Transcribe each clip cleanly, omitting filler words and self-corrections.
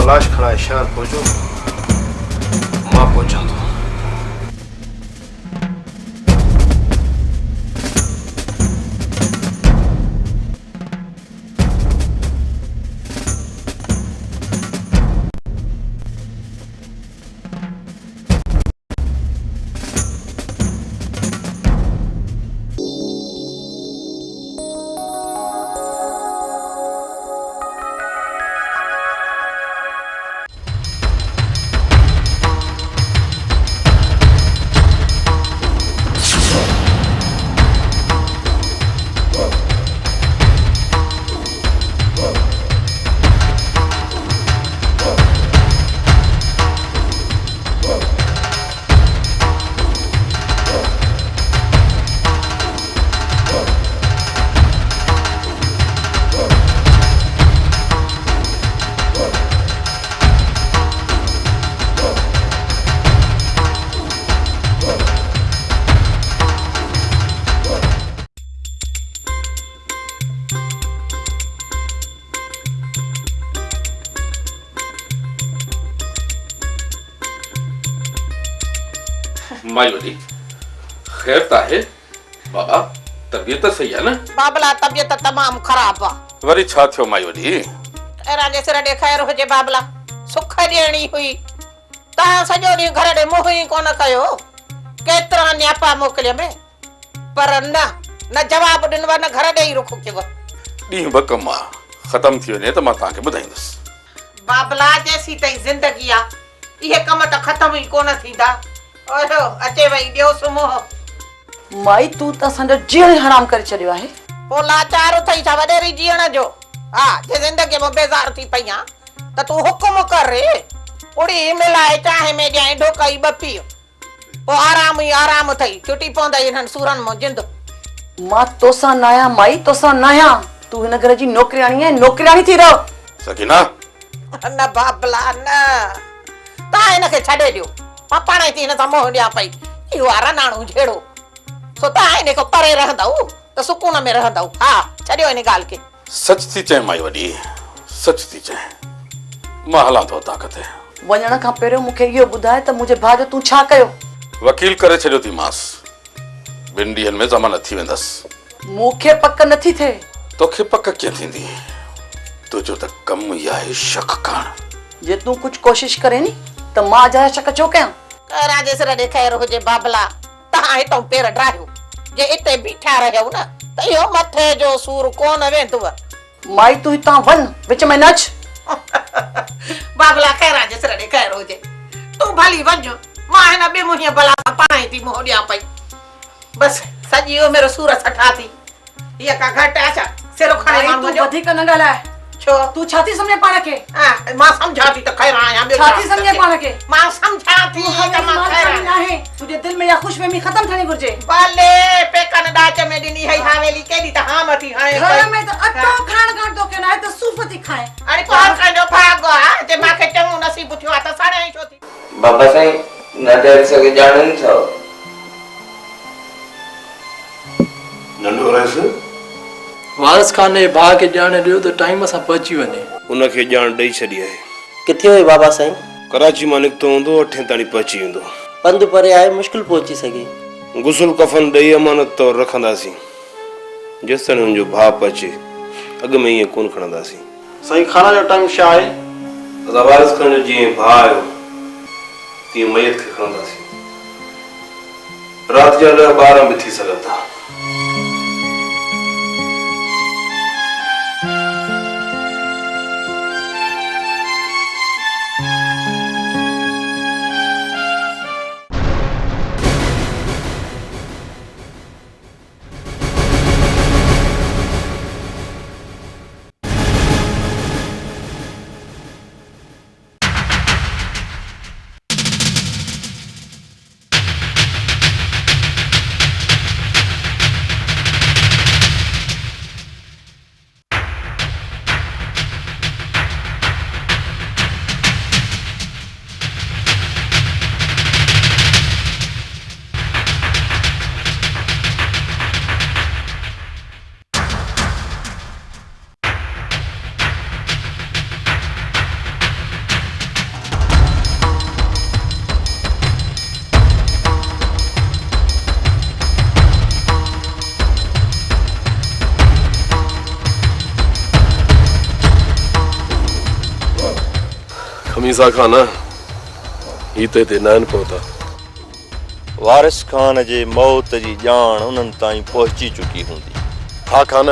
लाश खड़ा है शहर पहुंचो मां पहुंचा दो। मायूरी खैर ताहे बाबा तबीयत सही है ना? बाबला तबीयत तमाम खराब आहे। वरी छा थियो मायूरी? एरा जेसर ॾे ख़ैर हुजे बाबला, सुख ॾियणी हुई तव्हां सॼो ॾींहुं घर ॾे मुंहुं ई कोन कयो। केतिरा न्यापा मोकिलियम पर न जवाब ॾिनव न घर ॾे ई रुख कयव। ॾींहुं ब कम आहे ख़त्म थी वञे त मां तव्हांखे ॿुधाईंदुसि। बाबला जेसी ताईं ज़िंदगी आहे इहे कम त ख़त्म ई कोन थींदा। ओहो अचे वई ॾियो सुमोह। माई तू त असांजो जीअण हराम करे छॾियो आहे। पोइ लाचार अथई छा वॾेरी जीअण जो? हा जे ज़िंदगी में बेज़ार थी पई आहे त तूं हुकुम कर रे। उड़ी मिलाए चाहे में ॾियां ढोकई ॿ पी पोइ आराम ई आराम अथई छुटी पवंदई हिननि सूरनि मां जिंद। मां तोसां न आहियां माई, तोसां न आहियां। तू हिन घर जी नौकराणी आहे, नौकराणी थी रहो। सकीना न बाबला न तव्हां हिनखे छॾे ॾियो। मां पाण ई हिन सां मोह ॾियां पई। इहो आहे रनाणू जहिड़ो सो तव्हां हिन खां परे रहंदव त सुकून में रहंदव। हा छॾियो हिन ॻाल्हि खे। सच थी चए माई वॾी, सच थी चए। मां हलां थो ताक़त वञण खां पहिरियों मूंखे इहो ॿुधाए त मुंहिंजे भाउ जो तूं छा कयो? वकील करे छॾियो थी मांस। 2 ॾींहंनि में ज़मानत थी वेंदसि। मूंखे पक नथी थिए। तोखे पक कीअं थींदी? तुंहिंजो त कमु इहा आहे शक करणु। जे तूं कुझु कोशिश करे नी त मां अजा शक छो कयां? कहिड़ा जे सिर ॾे ख़ैर हुजे बाबला तव्हां हितां पेर ड्राहियो। जे इते बीठा रहियो न त इहो मथे जो सूर कोन वेंदव। माई तूं हितां वञ, विच में नच। बाबला कहिड़ा जे सिर ॾे ख़ैर हुजे तूं भली वञ। मां हिन ॿिए मुंहिंजे भला पाण ई थी मोह ॾियां पई। बसि सॼी उमिरि सूर सठा थी। हीअ का घटि आहे छा? सिर खणे माण्हूअ जो वधीक न ॻाल्हाए। छो तू छा थी सम्झे पाण खे? मां सम्झां थी त ख़ैर आहियां। छा थी सम्झे पाण खे? मां सम्झां थी त मां ख़ैर आहे। तुंहिंजे दिलि में इहा ख़ुशफ़हमी ख़तम थियणी घुर्जे। भले पेकन डाच में ॾिनी हई हावेली केॾी त हाम थी हाणे घर में त अटो खाइण खां तो के न आहे त सूफ़ थी खाए। अरे पार कंदो भाग आहे जे मांखे चङो नसीब थियो आहे त साणे छो थी? बाबा साईं न देर सके ॼाणनि छो नंढो रहिस वारस खाने भाउ खे ॼाण ॾियो त टाइम सां पहुची वञे। उनखे ॼाण ॾेई छॾी आहे। किथे हुई बाबा साईं? कराची मां निकितो हूंदो 8 ताईं पहुची वेंदो। पंधु परे आहे मुश्किल पहुची सघे। गुसल कफन ॾेई अमानत तौर रखंदासीं। जेसि ताईं हुनजो भाउ अचे अॻ में ईअं कोन खणंदासीं। साईं खाना जो टाइम छा आहे? असां वारिस खान जो जीअं भाउ आयो तीअं मैयत खे खणंदासीं। राति जा 10-12 बि थी सघनि था। खमीसा खाना ही ते नैन पहुता वारिस खान जे मौत जी ॼाण उन्हनि ताईं पहुची चुकी हूंदी। हा खान,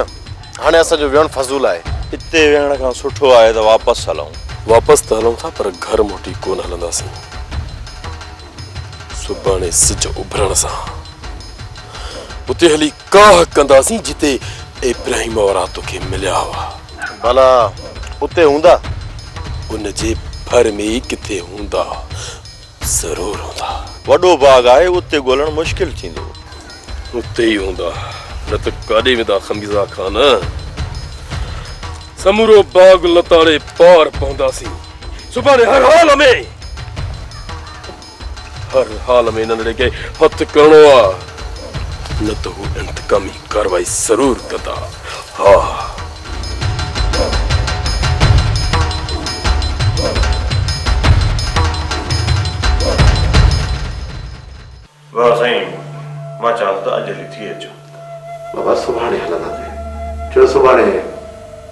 हाणे असांजो विहण फज़ूल आहे। हिते वेहण खां सुठो आहे त वापसि हलूं। वापसि त हलूं था पर घर मोटी कोन हलंदासीं। सुभाणे सिज उभरण सां उते हली काह कंदासीं जिते इब्राहिम वारा तोखे मिलिया हुआ। भला उते हूंदा? उन जे भर में ई किथे हूंदा, ज़रूर हूंदा। वॾो बाग़ आहे, उते ॻोल्हणु मुश्किल थींदो। उते ई हूंदा, न त काॾे वेंदा खमीज़ा खान। समूरो बाग़ लताड़े पार पवंदासीं। सुभाणे हर हाल में नंढड़े खे हथ करणो आहे, न त हू इंतकामी कार्रवाई ज़रूर कंदा। हा वाह साईं, मां चाहियां त अॼु हली थी अचो। बाबा सुभाणे हलंदासीं। छो सुभाणे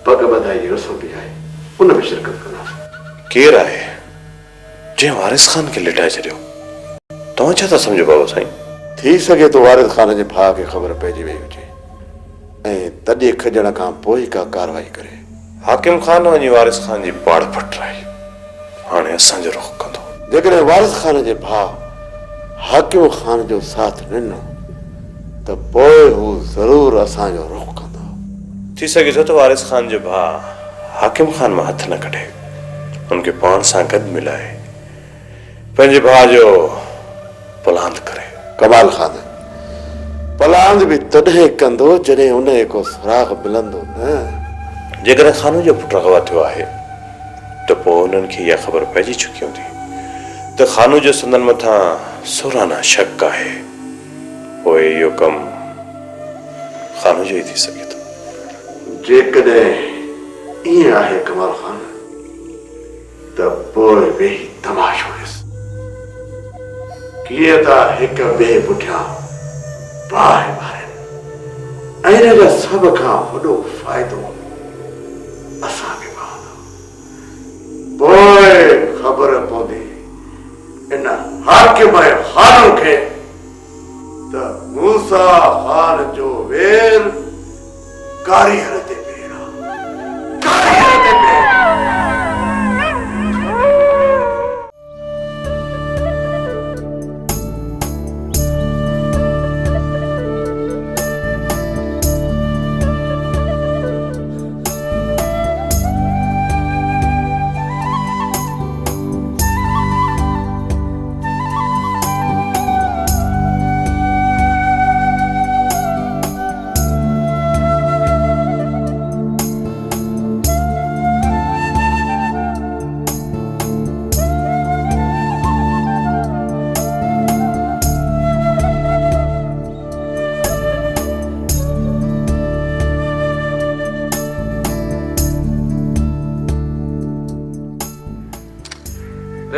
पग ॿधाई जी रसम बि आहे, उन में शिरकत कंदासीं। केरु आहे जंहिं वारिस खान खे लिटाए छॾियो? तव्हां छा था सम्झो बाबा साईं? थी सघे थो वारिस खान जे भाउ खे ख़बर पइजी वई हुजे ऐं तॾहिं खजण खां पोइ का कार्रवाई करे। हाकिम खान वञी वारिस खान जी पाड़ फटराई, हाणे असांजो रुख कंदो। जेकॾहिं वारिस खान जे भाउ हाकिम खान जो साथ ॾिनो त पोइ हू ज़रूर असांजो रुख कंदो। थी सघे थो त वारिस खान जो भाउ हाकिम खान मां हथ न कढे, उनखे पाण सां गॾु मिलाए पंहिंजे भाउ जो पलांद करे। कमाल खान पलांद बि तॾहिं कंदो जॾहिं उन को सुराग मिलंदो न। जेकॾहिं खानू जो पुटु अगवा थियो आहे त पोइ उन्हनि खे इहा ख़बर पइजी चुकी हूंदी त खानू जो संदन मथां सुराना शक आहे। पोइ इहो कमु खानू जो ई थी सघे थो। जेकॾहिं ईअं आहे कमाल खान त पोइ वेही तमाशो ॾिस कीअं था हिक ॿिए पुठियां बाहि मारनि ऐं हिन जा सभ खां वॾो फ़ाइदो असांखे पवंदो। पोइ ख़बर पवंदी इन हाकिम खान खे त मूसा खान जो वेर कारीगर ते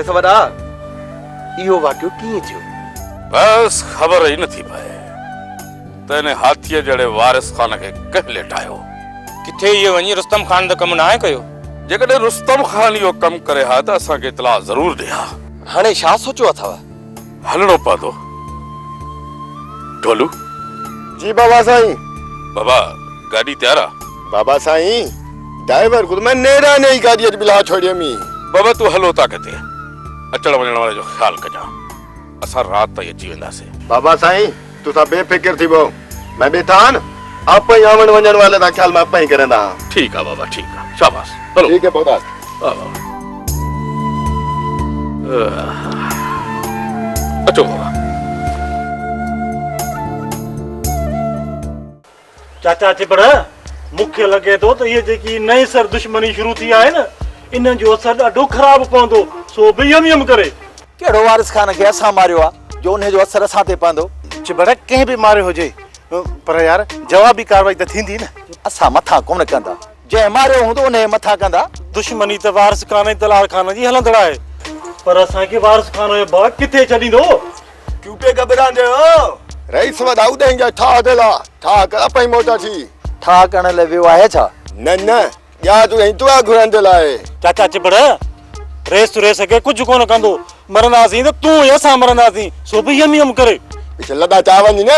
वॾा इहो वाक़ियो कीअं थियो? बस ख़बर ई नथी पए त हिन हाथीअ जहिड़े वारिस खान खे कंहिं लेटायो। किथे इहो वञी रुस्तम खान जो कमु न आहे कयो? जेकॾहिं रुस्तम खान इहो कमु करे हा त असांखे इतला ज़रूर ॾे हा। हाणे छा सोचियो अथव? हलणो पवंदो। ढोलू जी बाबा साईं। बाबा गाॾी तयार आहे? बाबा साईं ड्राइवर को मैं नेरा नहीं गाड़ी अज बिला छोड़ियो मी। बाबा तू हलो था किथे? अचण वञण वारे जो ख्याल कजां। असां रात ताईं अची वेंदासीं। बाबा साईं तुसा बेफिक्र थी वो, मैं बेठान आप ही आवण वञण वाले दा ख्याल मैं आप ही करंदा। ठीक है बाबा, ठीक है, शाबाश। चलो ठीक है बाबा। अचो बाबा। चाचा चिबड़ मूंखे लॻे थो त इहे जेकी नई सर दुश्मनी शुरू थी आहे न, इन जो असर ॾाढो ख़राब पवंदो। सो बि यम करे कहिड़ो वारिस खान खे असां मारियो आहे जो उन जो असर असां ते पवंदो? चिबड़ कंहिं बि मारियो हुजे पर यार जवाबी कार्रवाई त थींदी न। असां मथां कोन कंदा, जंहिं मारियो हूंदो उन मथां कंदा। दुश्मनी त वारिस खान ऐं दलाल खान जी हलंदड़ आहे, पर असांखे वारिस खान जो भाउ किथे छॾींदो? क्यूपे घबरांदे हो रईस वॾा उॾाईंजा ठा देला ठा कर पई मोटा थी ठा करण लाइ वियो आहे छा? न न या तू ऐं तू घुरंदे लाए। चाचा चिबड़ रेस तो रेस के कुछ कोन कंदो मरंदासीं त तू या असां मरंदासीं सो भी यम करे पिछे लदा चावनी न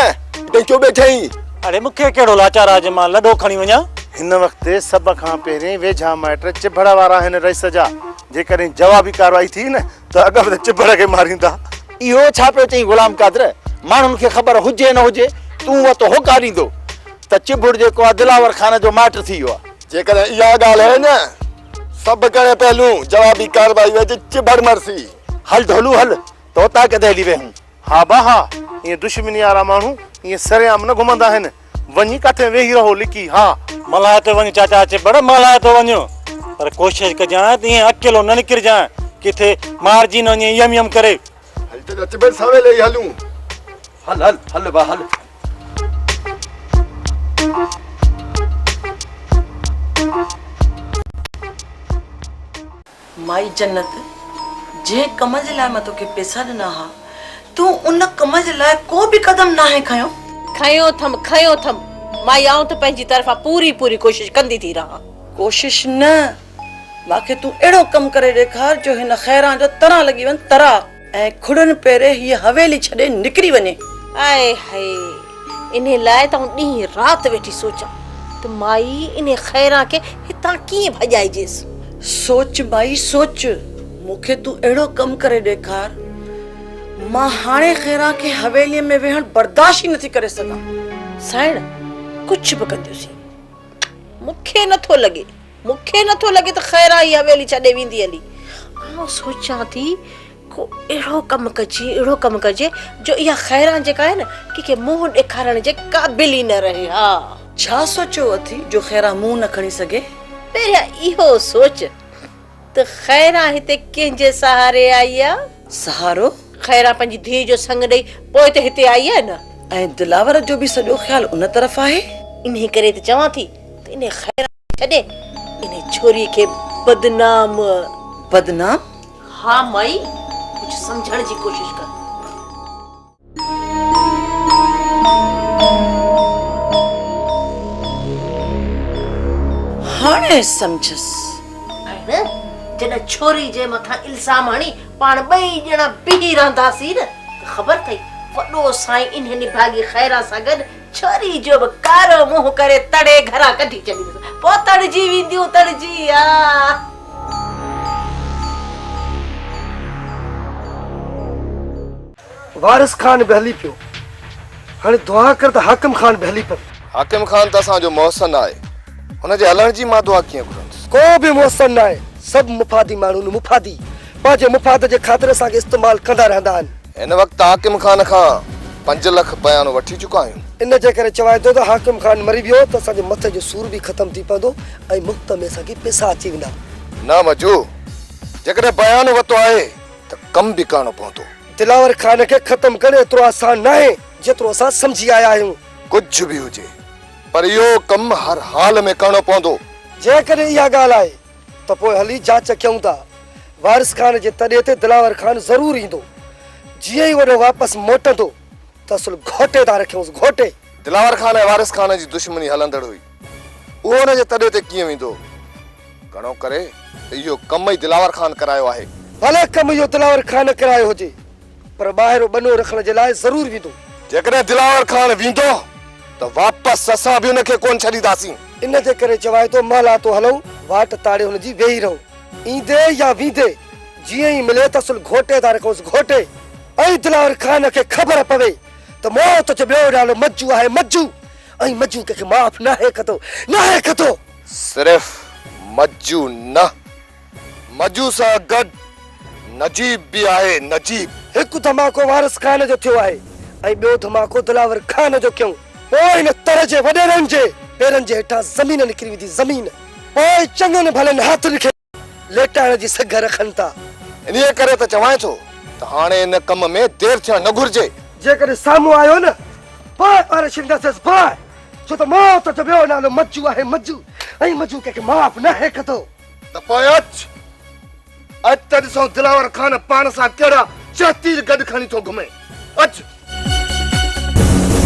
ते क्यों बैठई अरे मूंखे कहिड़ो लाचार आहे जे मां लॾो खणी वञा हिन वक्त सब खां पहिरें वेझा माइट चिबड़ वारा आहिनि रईस जा जेकॾहिं जवाबी कार्रवाई थी न त अॻ में चिबड़ खे मारींदा इहो छा पियो चई गुलाम कादर माण्हुनि खे ख़बर हुजे न हुजे तूं वतो होकार ॾींदो त चिबड़ जेको आहे दिलावर खान जो माइट थी वियो आहे जेकॾहिं इहा ॻाल्हि आहे न सभु करे पहलू जवाबी कार्रवाई वेझे चिबड़ मरसी हल ढोलू हल तो हुतां किथे हली वेहूं हा बा हा ईअं दुश्मनी वारा माण्हू ईअं सरेआम न घुमंदा आहिनि वञी किथे वेही रहो लिकी हा मल्हाए तो वञ चाचा चिबड़ मल्हाए तो वञो पर कोशिशि कजांइ त ईअं अकेलो न निकिरजांइ किथे मारजी न वञे यम यम करे हल त चिबड़ सवेल ई हलूं हल हल हल बा हल माई जन्नत जे कम जे लाइ मां तोखे पैसा ॾिना हा तूं उन कम जे लाइ को बि कदम नाहे खयो खयो थम माई आऊं त पंहिंजी तरफ़ां पूरी कोशिश कंदी थी रहा कोशिश न मांखे तूं अहिड़ो कम करे ॾेखार जो हिन खैरां जो तरह लॻी वञे तरह ऐं खुड़नि पहिरें हीअ हवेली छॾे निकिरी वञे आए हाय इन लाइ त ॾींहुं राति वेठी सोचां त माई इन खैरां खे हितां कीअं भॼाइजेसि सोच माई सोच मूंखे तूं अहिड़ो कम करे ॾेखार मां हाणे खैरा खे हवेलीअ में वेहण बर्दाश्त ई नथी करे सघां साइण कुछ बि कंदियूंसीं मूंखे नथो लॻे त खैरा ई हवेली छॾे वेंदी हली आउं सोचां थी को अहिड़ो कम कजे जो इहा खैरा जेका आहे न कंहिंखे मुंहुं ॾेखारण जे क़ाबिल ई न रहे हा छा सोचियो अथी जो खैरा मुंहुं न खणी सघे पहिरियां इहो सोच त खैरा हिते कंहिंजे सहारे आई आहे सहारो खैरा पंहिंजी धीउ जो संग ॾेई पोइ त हिते आई आहे न ऐं दिलावर जो बि सॼो ख़्याल उन तरफ़ आहे इन करे त चवां थी त इन खैरा छॾे इन छोरी खे बदनाम हा माई कुछ समझण जी कोशिश कर हाणे समझस जॾहिं छोरी जे मथां इल्ज़ाम हणी पाण ॿई ॼणा बीही रहंदासीं न त ख़बर अथई वॾो साईं इन निभागी खैरा सां गॾु छोरी जो बि कारो मुंहुं करे तड़े घरां कढी छॾींदुसि पोइ तड़जी वेंदियूं तड़जी वारिस खान बि हली पियो हाणे दुआ कर त हाकिम खान बि हली पियो हाकिम खान त असांजो मोहसन आहे हुनजे हलण जी मां दुआ कीअं घुरंदुसि को बि मोहसन न आहे सभु मुफ़ादी माण्हू मुफ़ादी पंहिंजे मुफ़ाद जे ख़ातिर असांखे इस्तेमालु कंदा रहंदा आहिनि हिन वक़्तु हाकिम खान खां 5 लाख बयान वठी चुका आहियूं इन जे करे चवाए थो त हाकिम खान मरी वियो त असांजे मथे जो सूर बि ख़तम थी पवंदो ऐं मुफ़्त में असांखे पैसा अची वेंदा न मजू जेकॾहिं बयान वरितो आहे त कम बि करणो पवंदो दिलावर खान खे ख़तम करणु एतिरो आसान न आहे जेतिरो असां सम्झी आया आहियूं कुझु बि हुजे पर इहो कम हर हाल में करणो पवंदो जेकॾहिं इहा ॻाल्हि आहे त पोइ हली जांच कयूं था वारिस खान जे तॾे ते दिलावर खान ज़रूर ईंदो जीअं ई वॾो वापसि मोटंदो त असुल घोटे था रखियूंसि घोटे दिलावर खान ऐं वारिस खान जी दुश्मनी हलंदड़ हुई उहो हुनजे तॾे ते कीअं वेंदो घणो करे इहो कम ई दिलावर खान करायो आहे भले कम इहो दिलावर खान करायो हुजे पर ॿाहिरो बनो रखण जे लाइ ज़रूर वेंदो जेकॾहिं दिलावर खान वेंदो त वापसि असां बि हुनखे कोन छॾींदासीं इन जे करे चवाए थो माला तो हलूं वाट ताड़े हुनजी वेही रहूं ईंदे या वींदे जीअं ई मिले त असुल घोटे था रखूंसि घोटे ऐं दिलावर खान खे ख़बर पवे त मौत जो ॿियो नालो मज्जू आहे मज्जू ऐं मज्जू कंहिंखे माफ़ नाहे कतो सिर्फ़ मज्जू न मज्जू सां गॾु नजीब बि आहे नजीब हिकु धमाको वारिस खान जो थियो आहे ऐं ॿियो धमाको दिलावर खान जो कयूं पोइ हिन तरह जे वॾेरनि जे पेरनि जे हेठां ज़मीन निकिरी वेंदी ज़मीन पोइ चङनि भलनि हथनि खे लेटाइण जी सघ रखनि था इन्हीअ करे त चवां थो त हाणे इन कम में देरि थियणु न घुर्जे जेकॾहिं साम्हूं आयो न पोइ पाण छींदासीं पोइ छो त मौत जो ॿियो नालो मज्जू आहे मज्जू ऐं मज्जू कंहिंखे माफ़ नाहे कतो त पोइ अच त ॾिसो दिलावर खान पाण सां कहिड़ा 34 गॾु खणी थो घुमे अच